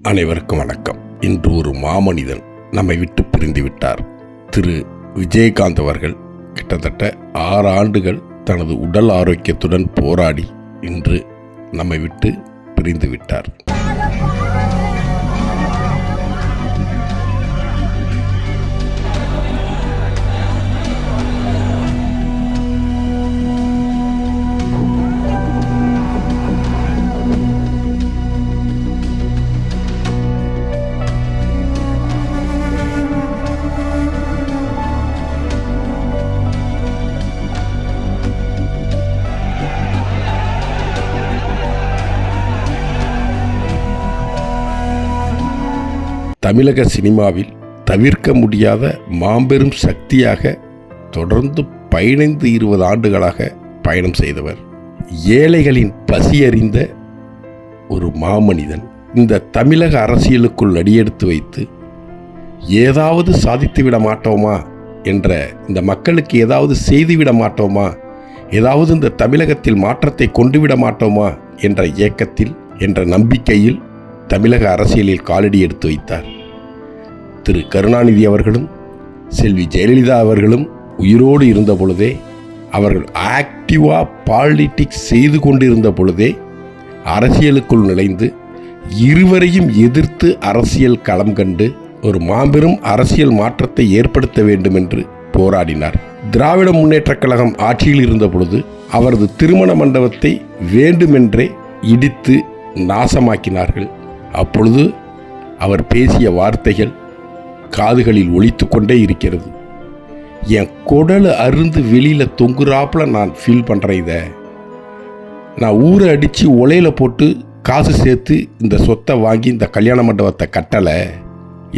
அனைவருக்கும் வணக்கம். இன்று ஒரு மாமனிதன் நம்மை விட்டு பிரிந்து விட்டார். திரு விஜயகாந்த் அவர்கள் கிட்டத்தட்ட 6 ஆண்டுகள் தனது உடல் ஆரோக்கியத்துடன் போராடி இன்று நம்மை விட்டு பிரிந்து விட்டார். தமிழக சினிமாவில் தவிர்க்க முடியாத மாபெரும் சக்தியாக தொடர்ந்து 15-20 ஆண்டுகளாக பயணம் செய்தவர். ஏழைகளின் பசியறிந்த ஒரு மாமனிதன். இந்த தமிழக அரசியலுக்குள் அடியெடுத்து வைத்து ஏதாவது சாதித்துவிட மாட்டோமா என்ற, இந்த மக்களுக்கு ஏதாவது செய்துவிட மாட்டோமா, ஏதாவது இந்த தமிழகத்தில் மாற்றத்தை கொண்டுவிட மாட்டோமா என்ற இயக்கத்தில், என்ற நம்பிக்கையில் தமிழக அரசியலில் காலடி எடுத்து வைத்தார். திரு கருணாநிதி அவர்களும் செல்வி ஜெயலலிதா அவர்களும் உயிரோடு இருந்த பொழுதே, அவர்கள் ஆக்டிவாக பாலிடிக்ஸ் செய்து கொண்டிருந்த பொழுதே அரசியலுக்குள் நுழைந்து இருவரையும் எதிர்த்து அரசியல் களம் கண்டு ஒரு மாபெரும் அரசியல் மாற்றத்தை ஏற்படுத்த வேண்டும் என்று போராடினார். திராவிட முன்னேற்றக் கழகம் ஆட்சியில் இருந்த பொழுது அவரது திருமண மண்டபத்தை வேண்டுமென்றே இடித்து நாசமாக்கினார்கள். அப்பொழுது அவர் பேசிய வார்த்தைகள் காதுகளில் ஒலித்து கொண்டே இருக்கிறது. என் குடலை அருந்து வெளியில் தொங்குறாப்புல நான் ஃபீல் பண்ணுறேன். இதை நான் ஊரை அடித்து உலையில் போட்டு காசு சேர்த்து இந்த சொத்தை வாங்கி இந்த கல்யாண மண்டபத்தை கட்டலை.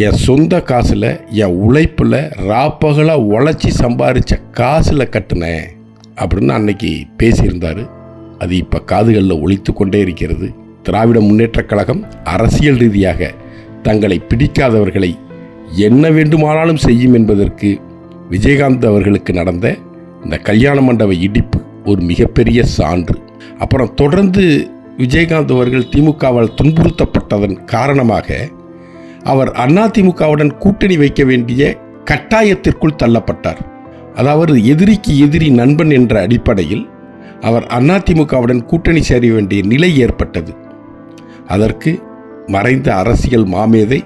என் சொந்த காசில், என் உழைப்பில் ராப்பகலாக உழைச்சி சம்பாதிச்ச காசில் கட்டினேன் அப்படின்னு அன்னைக்கு பேசியிருந்தார். அது இப்போ காதுகளில் ஒலித்து கொண்டே இருக்கிறது. திராவிட முன்னேற்றக் கழகம் அரசியல் ரீதியாக தங்களை பிடிக்காதவர்களை என்ன வேண்டுமானாலும் செய்யும் என்பதற்கு விஜயகாந்த் அவர்களுக்கு நடந்த இந்த கல்யாண மண்டப இடிப்பு ஒரு மிகப்பெரிய சான்று. அப்புறம் தொடர்ந்து விஜயகாந்த் அவர்கள் திமுகவால் துன்புறுத்தப்பட்டதன் காரணமாக அவர் அதிமுகவுடன் கூட்டணி வைக்க வேண்டிய கட்டாயத்திற்குள் தள்ளப்பட்டார். அதாவது எதிரிக்கு எதிரி நண்பன் என்ற அடிப்படையில் அவர் அதிமுகவுடன் கூட்டணி சேர வேண்டிய நிலை ஏற்பட்டது. அதற்கு மறைந்த அரசியல் மாமேதை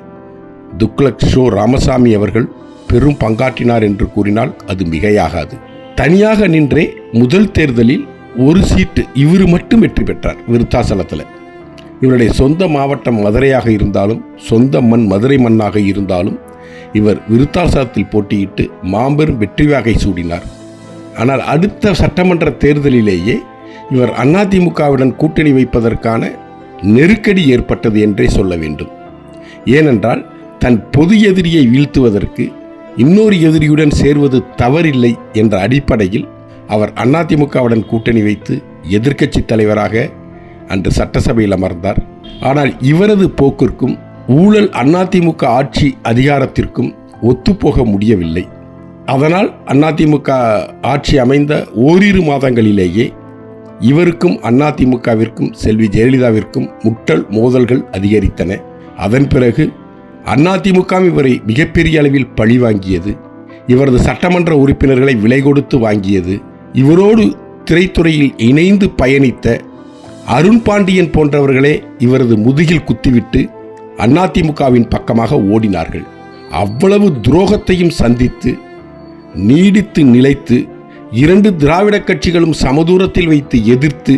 துக்ளக் ஷோ ராமசாமி அவர்கள் பெரும் பங்காற்றினார் என்று கூறினால் அது மிகையாகாது. தனியாக நின்றே முதல் தேர்தலில் ஒரு சீட்டு இவர் மட்டும் வெற்றி பெற்றார். விருத்தாசலத்தில் இவருடைய சொந்த மாவட்டம் மதுரையாக இருந்தாலும், சொந்த மண் மதுரை மண்ணாக இருந்தாலும், இவர் விருத்தாசலத்தில் போட்டியிட்டு மாபெரும் வெற்றி வாகை சூடினார். ஆனால் அடுத்த சட்டமன்ற தேர்தலிலேயே இவர் அதிமுகவுடன் கூட்டணி வைப்பதற்கான நெருக்கடி ஏற்பட்டது என்றே சொல்ல வேண்டும். ஏனென்றால் தன் பொது எதிரியை வீழ்த்துவதற்கு இன்னொரு எதிரியுடன் சேர்வது தவறில்லை என்ற அடிப்படையில் அவர் அதிமுகவுடன் கூட்டணி வைத்து எதிர்க்கட்சி தலைவராக அன்று சட்டசபையில் அமர்ந்தார். ஆனால் இவரது போக்கிற்கும் ஊழல் அதிமுக ஆட்சி அதிகாரத்திற்கும் ஒத்துப்போக முடியவில்லை. அதனால் அதிமுக ஆட்சி அமைந்த ஓரிரு மாதங்களிலேயே இவருக்கும் அதிமுகவிற்கும் செல்வி ஜெயலலிதாவிற்கும் முட்டல் மோதல்கள் அதிகரித்தன. அதன் பிறகு அதிமுக இவரை மிகப்பெரிய அளவில் பழி வாங்கியது. இவரது சட்டமன்ற உறுப்பினர்களை விலை கொடுத்து வாங்கியது. இவரோடு திரைத்துறையில் இணைந்து பயணித்த அருண் பாண்டியன் போன்றவர்களே இவரது முதுகில் குத்திவிட்டு அதிமுகவின் பக்கமாக ஓடினார்கள். அவ்வளவு துரோகத்தையும் சந்தித்து நீடித்து நிலைத்து 2 திராவிட கட்சிகளும் சமதூரத்தில் வைத்து எதிர்த்து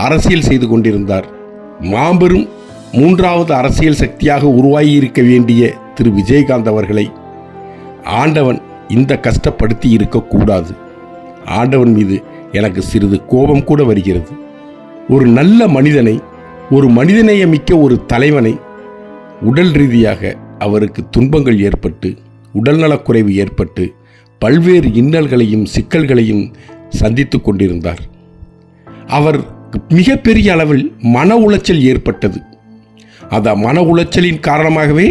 அரசியல் செய்து கொண்டிருந்தார். மாபெரும் 3வது அரசியல் சக்தியாக உருவாகியிருக்க வேண்டிய திரு விஜயகாந்த் அவர்களை ஆண்டவன் இந்த கஷ்டப்படுத்தி இருக்கக்கூடாது. ஆண்டவன் மீது எனக்கு சிறிது கோபம் கூட வருகிறது. ஒரு நல்ல மனிதனை, ஒரு மனிதநேயமிக்க ஒரு தலைவனை உடல் ரீதியாக அவருக்கு துன்பங்கள் ஏற்பட்டு, உடல்நலக்குறைவு ஏற்பட்டு பல்வேறு இன்னல்களையும் சிக்கல்களையும் சந்தித்து கொண்டிருந்தார். அவர் மிகப்பெரிய அளவில் மன உளைச்சல் ஏற்பட்டது. அந்த மன உளைச்சலின் காரணமாகவே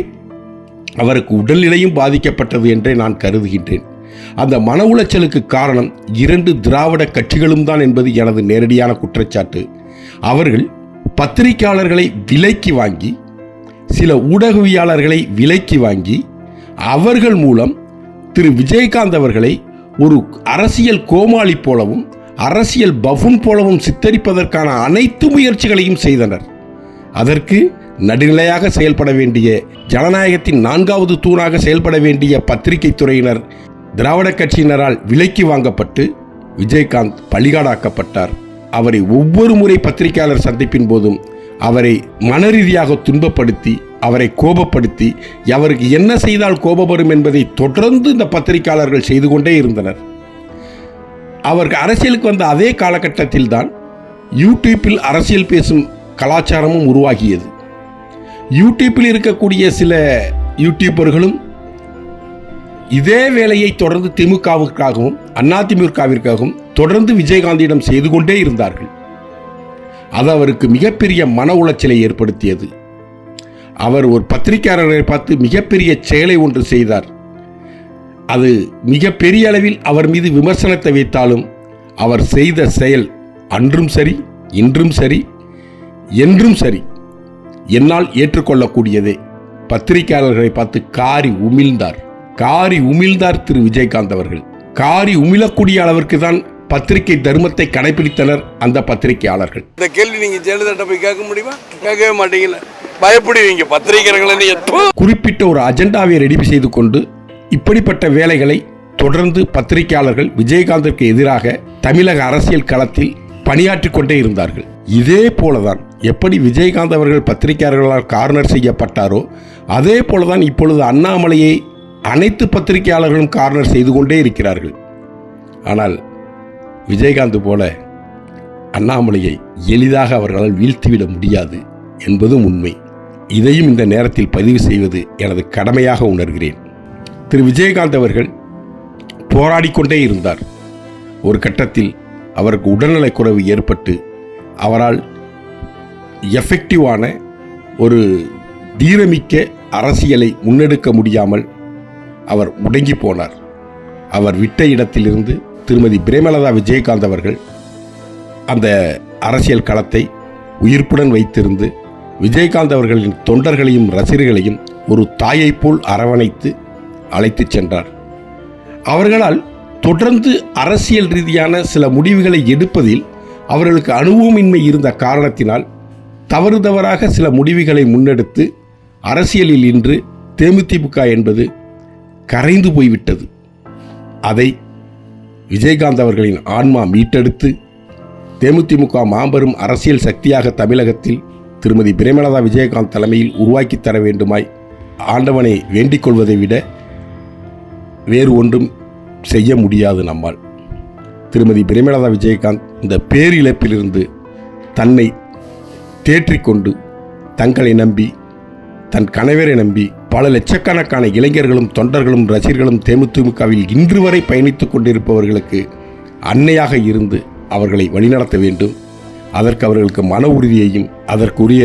அவருக்கு உடல்நிலையும் பாதிக்கப்பட்டது என்றே நான் கருதுகின்றேன். அந்த மன உளைச்சலுக்கு காரணம் 2 திராவிட கட்சிகளும் தான் என்பது எனது நேரடியான குற்றச்சாட்டு. அவர்கள் பத்திரிகையாளர்களை விலைக்கு வாங்கி சில ஊடகவியலாளர்களை விலைக்கு வாங்கி அவர்கள் மூலம் திரு விஜயகாந்த் அவர்களை ஒரு அரசியல் கோமாளி போலவும் அரசியல் பஃபூன் போலவும் சித்தரிப்பதற்கான அனைத்து முயற்சிகளையும் செய்தனர். அதற்கு நடுநிலையாக செயல்பட வேண்டிய, ஜனநாயகத்தின் 4வது தூணாக செயல்பட வேண்டிய பத்திரிகை துறையினர் திராவிட கட்சியினரால் விலைக்கு வாங்கப்பட்டு விஜயகாந்த் பலிகாடாக்கப்பட்டார். அவரை ஒவ்வொரு முறை பத்திரிகையாளர் சந்திப்பின் போதும் அவரை மனரீதியாக துன்பப்படுத்தி, அவரை கோபப்படுத்தி, அவருக்கு என்ன செய்தால் கோபம் வரும் என்பதை தொடர்ந்து இந்த பத்திரிகையாளர்கள் செய்து கொண்டே இருந்தனர். அவருக்கு அரசியலுக்கு வந்த அதே காலகட்டத்தில் தான் யூடியூப்பில் அரசியல் பேசும் கலாச்சாரமும் உருவாகியது. யூடியூப்பில் இருக்கக்கூடிய சில யூடியூபர்களும் இதே வேலையை தொடர்ந்து திமுகவிற்காகவும் அதிமுகவிற்காகவும் தொடர்ந்து விஜயகாந்திடம் செய்து கொண்டே இருந்தார்கள். அது அவருக்கு மிகப்பெரிய மன உளைச்சலை ஏற்படுத்தியது. அவர் ஒரு பத்திரிகையாளரை பார்த்து மிகப்பெரிய செயலை ஒன்று செய்தார். அது மிகப்பெரிய அளவில் அவர் மீது விமர்சனத்தை வைத்தாலும் அவர் செய்த செயல் அன்றும் சரி, இன்றும் சரி, என்றும் சரி, என்னால் ஏற்றுக்கொள்ளக்கூடியதே. பத்திரிகையாளர்களை பார்த்து காரி உமிழ்ந்தார் திரு விஜயகாந்த் அவர்கள். காரி உமிழக்கூடிய அளவிற்கு தான் பத்திரிகை தர்மத்தை கடைபிடித்தனர் அந்த பத்திரிகையாளர்கள். இந்த கேள்வி நீங்க ஜெயலலிதா போய் கேட்க முடியுமா? கேட்கவே மாட்டீங்கல்ல, பயப்படுவீங்க பத்திரிகையாளர்களை. குறிப்பிட்ட ஒரு அஜெண்டாவை ரெடி செய்து கொண்டு இப்படிப்பட்ட வேலைகளை தொடர்ந்து பத்திரிகையாளர்கள் விஜயகாந்திற்கு எதிராக தமிழக அரசியல் களத்தில் பணியாற்றிக் கொண்டே இருந்தார்கள். இதே போலதான் எப்படி விஜயகாந்த் அவர்கள் பத்திரிகையாளர்களால் கார்னர் செய்யப்பட்டாரோ அதே போலதான் இப்பொழுது அண்ணாமலையை அனைத்து பத்திரிகையாளர்களும் கார்னர் செய்து கொண்டே இருக்கிறார்கள். ஆனால் விஜயகாந்த் போல அண்ணாமலையை எளிதாக அவர்களால் வீழ்த்திவிட முடியாது என்பதும் உண்மை. இதையும் இந்த நேரத்தில் பதிவு செய்வது எனது கடமையாக உணர்கிறேன். திரு விஜயகாந்த் அவர்கள் போராடிக்கொண்டே இருந்தார். ஒரு கட்டத்தில் அவருக்கு உடல்நலக்குறைவு ஏற்பட்டு அவரால் எஃபெக்டிவான ஒரு தீரமிக்க அரசியலை முன்னெடுக்க முடியாமல் அவர் முடங்கி போனார். அவர் விட்ட இடத்திலிருந்து திருமதி பிரேமலதா விஜயகாந்த் அவர்கள் அந்த அரசியல் களத்தை உயிர்ப்புடன் வைத்திருந்து விஜயகாந்த் அவர்களின் தொண்டர்களையும் ரசிகர்களையும் ஒரு தாயைப் போல் அரவணைத்து அழைத்து சென்றார். அவர்களால் தொடர்ந்து அரசியல் ரீதியான சில முடிவுகளை எடுப்பதில் அவர்களுக்கு அனுபவமின்மை இருந்த காரணத்தினால் தவறுதவறாக சில முடிவுகளை முன்னெடுத்து அரசியலில் இன்று தேமுதிக என்பது கரைந்து போய்விட்டது. அதை விஜயகாந்த் அவர்களின் ஆன்மா மீட்டெடுத்து தேமுதிக மாபெரும் அரசியல் சக்தியாக தமிழகத்தில் திருமதி பிரேமலதா விஜயகாந்த் தலைமையில் உருவாக்கி தர வேண்டுமாய் ஆண்டவனை வேண்டிக் கொள்வதை விட வேறு ஒன்றும் செய்ய முடியாது நம்மால். திருமதி பிரேமலதா விஜயகாந்த் இந்த பேரிழப்பிலிருந்து தன்னை தேற்றிக்கொண்டு தங்களை நம்பி, தன் கணவரை நம்பி பல லட்சக்கணக்கான இளைஞர்களும் தொண்டர்களும் ரசிகர்களும் தேமுதிகவில் இன்று வரை பயணித்துக் கொண்டிருப்பவர்களுக்கு அன்னையாக இருந்து அவர்களை வழிநடத்த வேண்டும். அதற்கு அவர்களுக்கு மன உறுதியையும் அதற்குரிய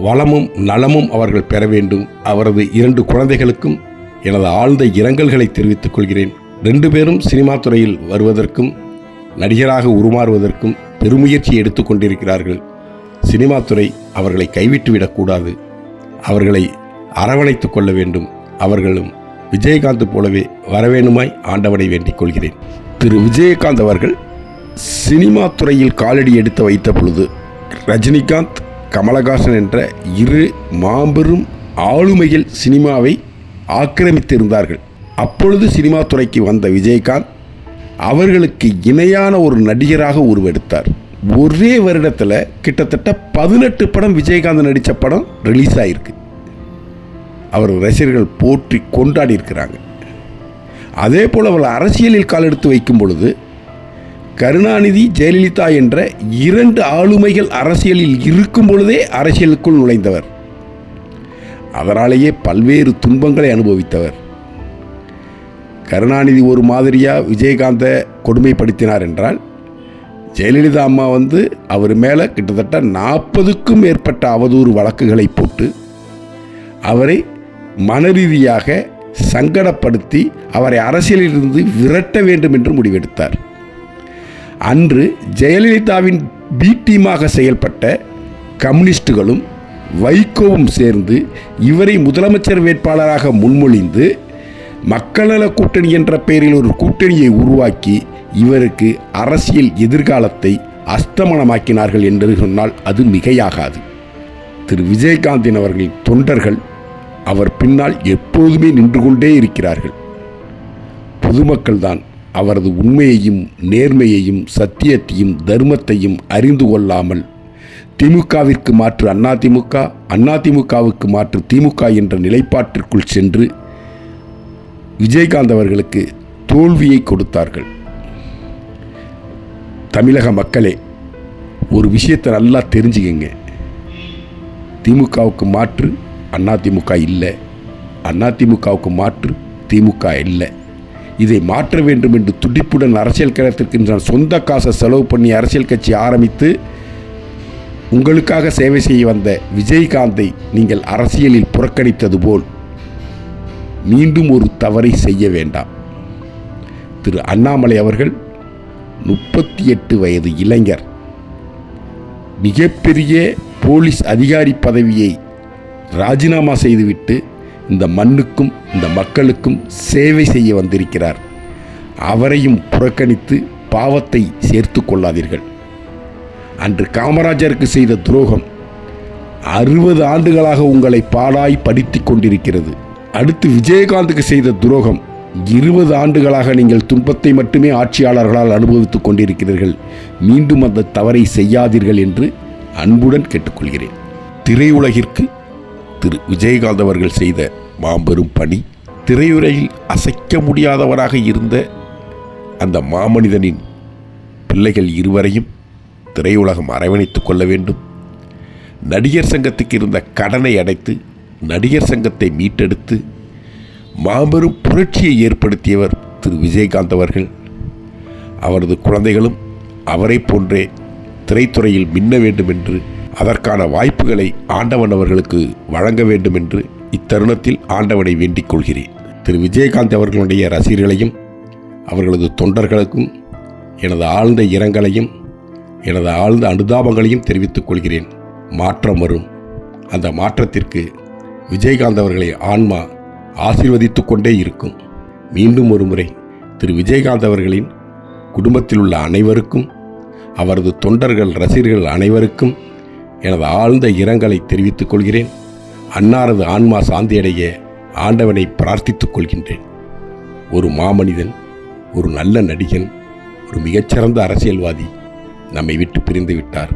வளமும் நலமும் அவர்கள் பெற வேண்டும். அவரது 2 குழந்தைகளுக்கும் எனது ஆழ்ந்த இரங்கல்களை தெரிவித்துக் கொள்கிறேன். 2 பேரும் சினிமா துறையில் வருவதற்கும் நடிகராக உருமாறுவதற்கும் பெருமுயற்சி எடுத்துக்கொண்டிருக்கிறார்கள். சினிமா துறை அவர்களை கைவிட்டுவிடக்கூடாது. அவர்களை அரவணைத்துக் கொள்ள வேண்டும். அவர்களும் விஜயகாந்த் போலவே வரவேணுமாய் ஆண்டவனை வேண்டிக் கொள்கிறேன். திரு விஜயகாந்த் அவர்கள் சினிமா துறையில் காலடி எடுத்து வைத்த பொழுது ரஜினிகாந்த், கமலஹாசன் என்ற 2 மாபெரும் ஆளுமைகள் சினிமாவை ஆக்கிரமித்திருந்தார்கள். அப்பொழுது சினிமா துறைக்கு வந்த விஜயகாந்த் அவர்களுக்கு இணையான ஒரு நடிகராக உருவெடுத்தார். ஒரே வருடத்தில் கிட்டத்தட்ட 18 படம் விஜயகாந்த் நடித்த படம் ரிலீஸ் ஆகிருக்கு. அவர் ரசிகர்கள் போற்றி கொண்டாடி இருக்கிறாங்க. அதே போல் அவர்கள் அரசியலில் கால் எடுத்து வைக்கும் பொழுது கருணாநிதி, ஜெயலலிதா என்ற 2 ஆளுமைகள் அரசியலில் இருக்கும் பொழுதே அரசியலுக்குள் நுழைந்தவர். அதனாலேயே பல்வேறு துன்பங்களை அனுபவித்தவர். கருணாநிதி ஒரு மாதிரியாக விஜயகாந்தை கொடுமைப்படுத்தினார் என்றால், ஜெயலலிதா அம்மா அவர் மேலே கிட்டத்தட்ட 40க்கும் மேற்பட்ட அவதூறு வழக்குகளை போட்டு அவரை மனரீதியாக சங்கடப்படுத்தி அவரை அரசியலிலிருந்து விரட்ட வேண்டும் என்று முடிவெடுத்தார். அன்று ஜெயலலிதாவின் பி டீமாக செயல்பட்ட கம்யூனிஸ்டுகளும் வைகோவும் சேர்ந்து இவரை முதலமைச்சர் வேட்பாளராக முன்மொழிந்து மக்கள் நல கூட்டணி என்ற பெயரில் ஒரு கூட்டணியை உருவாக்கி இவருக்கு அரசியல் எதிர்காலத்தை அஸ்தமனமாக்கினார்கள் என்று சொன்னால் அது மிகையாகாது. திரு விஜயகாந்தின் அவர்களின் தொண்டர்கள் அவர் பின்னால் எப்போதுமே நின்று கொண்டே இருக்கிறார்கள். பொதுமக்கள் தான் அவரது உண்மையையும் நேர்மையையும் சத்தியத்தையும் தர்மத்தையும் அறிந்து கொள்ளாமல் திமுகவிற்கு மாற்று அதிமுக, அதிமுகவுக்கு மாற்று திமுக என்ற நிலைப்பாட்டிற்குள் சென்று விஜயகாந்த் அவர்களுக்கு தோல்வியை கொடுத்தார்கள். தமிழக மக்களே, ஒரு விஷயத்தை நல்லா தெரிஞ்சுக்கங்க. திமுகவுக்கு மாற்று அதிமுக இல்லை, அதிமுகவுக்கு மாற்று திமுக இல்லை. இதை மாற்ற வேண்டும் என்று துடிப்புடன் அரசியல் களத்திற்கு நான் சொந்த காசை செலவு பண்ணி அரசியல் கட்சி ஆரம்பித்து உங்களுக்காக சேவை செய்ய வந்த விஜயகாந்தை நீங்கள் அரசியலில் புறக்கணித்தது போல் மீண்டும் ஒரு தவறை செய்ய வேண்டாம். திரு அண்ணாமலை அவர்கள் 38 வயது இளைஞர், மிகப்பெரிய போலீஸ் அதிகாரி பதவியை ராஜினாமா செய்துவிட்டு இந்த மண்ணுக்கும் இந்த மக்களுக்கும் சேவை செய்ய வந்திருக்கிறார். அவரையும் புறக்கணித்து பாவத்தை சேர்த்து கொள்ளாதீர்கள். அன்று காமராஜருக்கு செய்த துரோகம் 60 ஆண்டுகளாக உங்களை பாடாய் படுத்தி கொண்டிருக்கிறது. அடுத்து விஜயகாந்துக்கு செய்த துரோகம் 20 ஆண்டுகளாக நீங்கள் துன்பத்தை மட்டுமே ஆட்சியாளர்களால் அனுபவித்துக் கொண்டிருக்கிறீர்கள். மீண்டும் அந்த தவறை செய்யாதீர்கள் என்று அன்புடன் கேட்டுக்கொள்கிறேன். திரையுலகிற்கு திரு விஜயகாந்த் அவர்கள் செய்த மாபெரும் பணி, திரையுலகில் அசைக்க முடியாதவராக இருந்த அந்த மாமனிதனின் பிள்ளைகள் இருவரையும் திரையுலகம் அரவணைத்துக் கொள்ள வேண்டும். நடிகர் சங்கத்துக்கு இருந்த கடனை அடைத்து நடிகர் சங்கத்தை மீட்டெடுத்து மாபெரும் புரட்சியை ஏற்படுத்தியவர் திரு விஜயகாந்த் அவர்கள். அவரது குழந்தைகளும் அவரை போன்றே திரைத்துறையில் மின்ன வேண்டும் என்று, அதற்கான வாய்ப்புகளை ஆண்டவன் அவர்களுக்கு வழங்க வேண்டும் என்று இத்தருணத்தில் ஆண்டவனை வேண்டிக் கொள்கிறேன். திரு விஜயகாந்த் அவர்களுடைய ரசிகர்களையும் அவர்களது தொண்டர்களுக்கும் எனது ஆழ்ந்த இரங்கலையும் எனது ஆழ்ந்த அனுதாபங்களையும் தெரிவித்துக் கொள்கிறேன். மாற்றம் வரும். அந்த மாற்றத்திற்கு விஜயகாந்த் அவர்களை ஆன்மா ஆசீர்வதித்து கொண்டே இருக்கும். மீண்டும் ஒரு முறை திரு விஜயகாந்த் அவர்களின் குடும்பத்தில் உள்ள அனைவருக்கும், அவரது தொண்டர்கள் ரசிகர்கள் அனைவருக்கும் எனது ஆழ்ந்த இரங்கலை தெரிவித்துக் கொள்கிறேன். அன்னாரது ஆன்மா சாந்தியடைய ஆண்டவனை பிரார்த்தித்துக் கொள்கின்றேன். ஒரு மாமனிதன், ஒரு நல்ல நடிகன், ஒரு மிகச்சிறந்த அரசியல்வாதி நம்மை விட்டு பிரிந்து விட்டார்.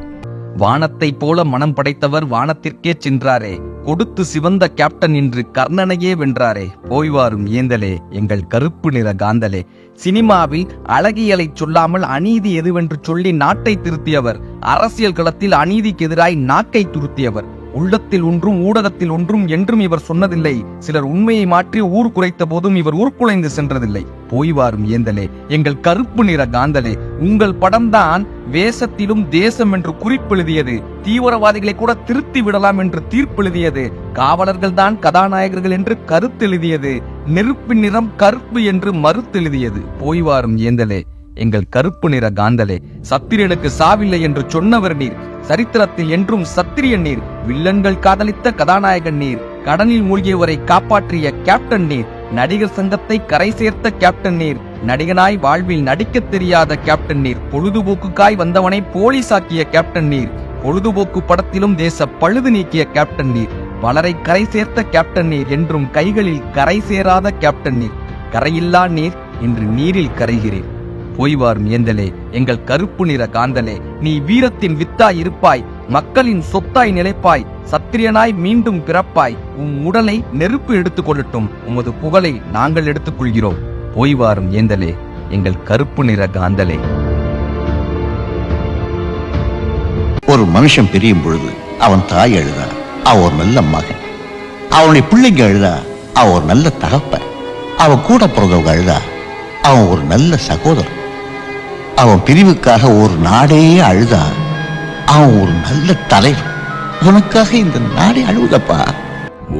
வானத்தைப் போல மனம் படைத்தவர் வானத்திற்கே சென்றாரே, கொடுத்து சிவந்த கேப்டன் இன்று கர்ணனையே வென்றாரே. போய்வாரும் ஏந்தலே எங்கள் கருப்பு நிற காந்தலே. சினிமாவில் அழகியலை சொல்லாமல் அநீதி எதுவென்று சொல்லி நாட்டை திருத்தியவர். அரசியல் களத்தில் அநீதிக்கு எதிராய் நாக்கை துருத்தியவர். உள்ளத்தில் ஒன்றும் ஊடகத்தில் ஒன்றும் என்றும் இவர் சொன்னதில்லை. சிலர் உண்மையை மாற்றி ஊர் குறைத்த போதும் இவர் ஊர்க்குலைந்து சென்றதில்லை. போய்வாரும் ஏந்தலே எங்கள் கருப்பு நிற காந்தலே. உங்கள் படம்தான் வேஷத்திலும் தேசம் என்று குறிப்பெழுதியது. தீவிரவாதிகளை கூட திருத்தி விடலாம் என்று தீர்ப்பெழுதியது. காவலர்கள் தான் கதாநாயகர்கள் என்று கருத்தெழுதியது. நெருப்பின் நிறம் கருப்பு என்று மறுத்தெழுதியது. போய்வாரும் ஏந்தலே எங்கள் கருப்பு நிற காந்தலே. சத்திரியனுக்கு சாவில்லை என்று சொன்னவர் நீர். சரித்திரத்தில் என்றும் சத்திரியன் நீர். வில்லன்கள் காதலித்த கதாநாயகன் நீர். கடலில் மூழ்கியவரை காப்பாற்றிய கேப்டன் நீர். நடிகர் சங்கத்தை கரை சேர்த்த கேப்டன் நீர். நடிகனாய் வாழ்வில் நடிக்க தெரியாத கேப்டன் நீர். பொழுதுபோக்குக்காய் வந்தவனை போலீஸாக்கிய கேப்டன் நீர். பொழுதுபோக்கு படத்திலும் தேச பழுது நீக்கிய கேப்டன் நீர். பலரை கரை சேர்த்த கேப்டன் நீர். என்றும் கைகளில் கரை சேராத கேப்டன் நீர். கரையில்லா நீர் இன்று நீரில் கரைகிறீர். போய்வாரும் ஏந்தலே எங்கள் கருப்பு நிற காந்தலே. நீ வீரத்தின் வித்தாய் இருப்பாய், மக்களின் சொத்தாய் நிலைப்பாய். சத்திரியனாய் மீண்டும் பிறப்பாய். உம் உடலை நெருப்பு எடுத்துக் கொள்ளட்டும், உமது புகழை நாங்கள் எடுத்துக் கொள்கிறோம். போய்வாரும் ஏந்தலே எங்கள் கருப்பு நிற காந்தலே. ஒரு மனுஷன் பிரியும் பொழுது அவன் தாய் அழுதா அவன் ஒரு நல்ல மகன், அவனுடைய பிள்ளைங்க அழுதா அவன் ஒரு நல்ல தகப்பன், அவன் கூட பிறந்தவங்க அழுதா அவன் ஒரு நல்ல சகோதரன், அவன் பிரிவுக்காக ஒரு நாடே அழுதா அவன் ஒரு நல்ல தலைவர். உனக்காக இந்த நாடே அழுவுதப்பா.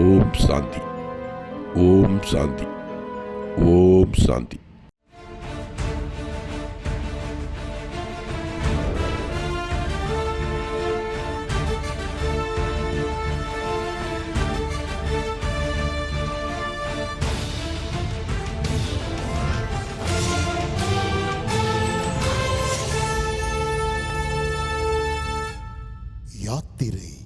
ஓம் சாந்தி, ஓம் சாந்தி, ஓம் சாந்தி. முத்திரை.